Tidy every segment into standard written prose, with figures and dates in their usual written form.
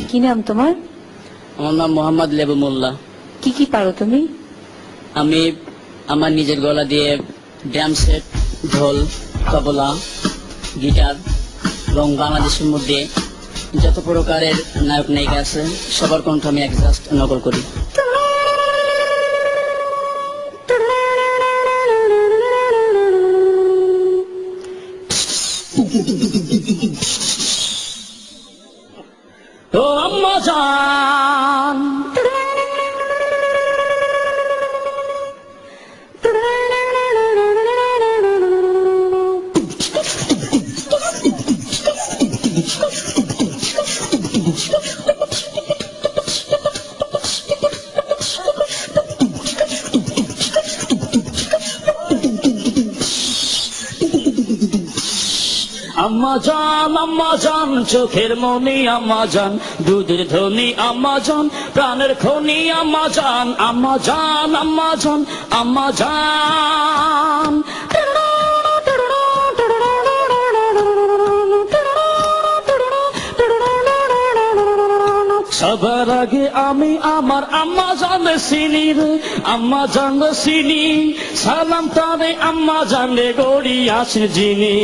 কি নাম তোমার? আমার নাম মোহাম্মদ লেবু মোল্লা। কি পারো তুমি? আমি আমার নিজের গলা দিয়ে ড্রাম সেট, ঢোল, তবলা, গিটার এবং বাংলাদেশের মধ্যে যত প্রকারের নায়ক নায়িকা আছে সবার কণ্ঠ আমি একজাস্ট নকল করি। ও আম্মা জান, আম্মা জান চোখের মনি আম্মা জান, দুধের ধনী আম্মা জান, প্রাণের খনি আম্মা জান, আম্মা জান আম্মা জান আম্মা জান। সবার আগে আমি আমার আম্মা জানে চিনি রে, আম্মা জানে চিনি, সালাম তারে আম্মা জানে গড়ি আছে যিনি।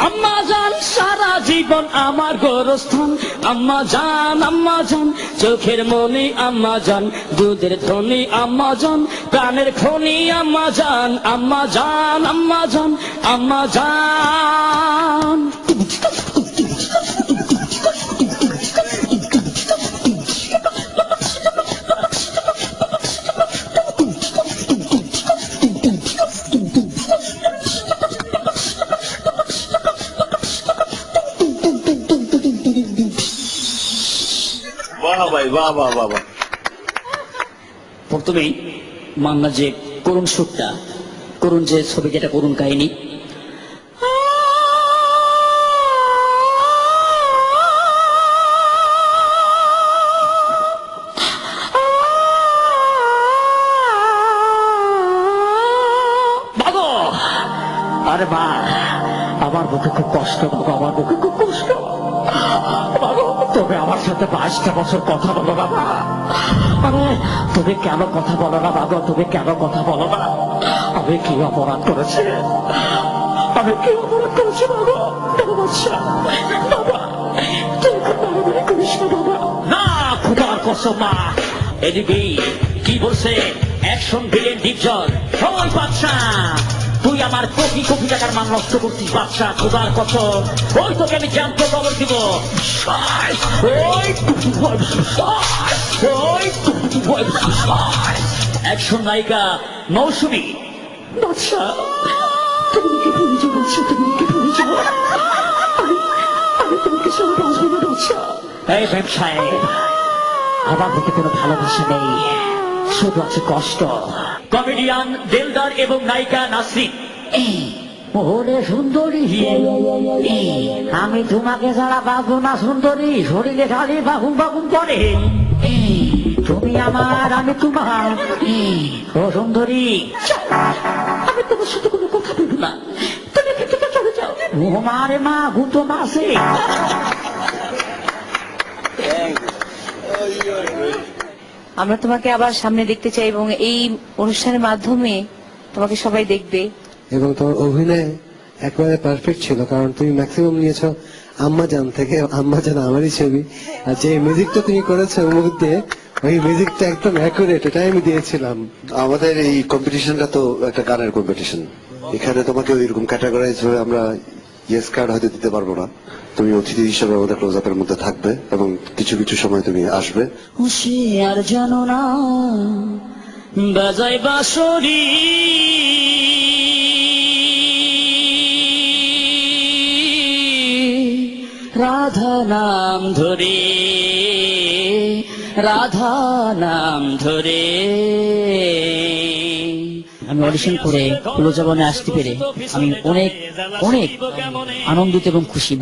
আম্মা জান সারা জীবন আমার গোরস্থান, আম্মা জান চোখের মনি আম্মা জান, দুধের ধনী আম্মা জান, প্রাণের খনি আম্মা জান, আম্মা জান আম্মা জান আম্মা জান। প্রথমেই মান্না যে করুণ সুরটা, করুণ যে ছবি, যেটা করুণ কাহিনী, আরে মা আমার বুকে খুব কষ্ট, বাবা আমার বুকে খুব কষ্ট। তবে আমার সাথে 22টা বছর কথা বলো বাবা। আরে তুমি কেন কথা বলো না বাবা? তুমি কেন কথা বলো না? আমি কি অপরাধ করেছি? আমি কি অপরাধ করেছি বাবা? বাবা তুই বাড়াবাড়ি করিস না বাবা। না খোদার কসম মা। এদিকে কি বলছে অ্যাকশন ভিলেন ডিপজল, ওই বাচ্চা তুই আমার কোটি কোটি টাকার মান নষ্ট করছিস বাচ্চা, খোদার কসম। ওই তোকে আমি জ্যান্ত খবর দিব। অ্যাকশন নায়িকা মৌসুমী, বাচ্চা তুমি কি ভুলে যাবো? তুমি কি ভুলে যাবো? আমি তোমাকে সব বাঁচবো না বাচ্চা। এই ব্যবসায় আমার দিকে কোনো ভালোবাসা নেই, শুধু আছে কষ্ট। কমেডিয়ান দেলদার এবং নায়িকা নাসরিন। ওরে সুন্দরী, আমি তোমাকে ছাড়া বাঁচবো না সুন্দরী, শরীরে খালি বাগুন বাগুন করে। তুমি আমার, আমি তোমার। ও সুন্দরী, আমি তোমার সাথে কোনো কথা বলবো না, তুমি এখান থেকে চলে যাও। ও মারে মা গুতো মাসে। আমরা তোমাকে আবার সামনে দেখতে চাই এবং এই অনুষ্ঠানের মাধ্যমে তোমাকে সবাই দেখবে। এবং তোমার অভিনয় একেবারে পারফেক্ট ছিল, কারণ তুমি ম্যাক্সিমাম নিয়েছো আম্মা জান থেকে। আম্মা জান আমারই ছবি, আর যে মিউজিকটা তুমি করেছো মুখ দিয়ে, ওই মিউজিকটা একদম অ্যাকুরেট, এটাই আমি দিয়েছিলাম। আমাদের এই কম্পিটিশনটা তো একটা গানের কম্পিটিশন, এখানে তোমাকে ওইরকম ক্যাটাগরাইজ হয়ে আমরা ইয়েস কার্ড হয়তো দিতে পারবো না। তুমি অতিথি হিসেবে আমাদের ক্লোজ আপের মধ্যে থাকবে এবং কিছু কিছু সময় তুমি আসবে। হুঁশিয়ার জানো না বাজাই বাঁশরি, রাধা নাম ধরে, রাধা নাম ধরে। আমি অডিশন করে ক্লোজ আপে আসতে পেরে আমি অনেক অনেক আনন্দিত এবং খুশি।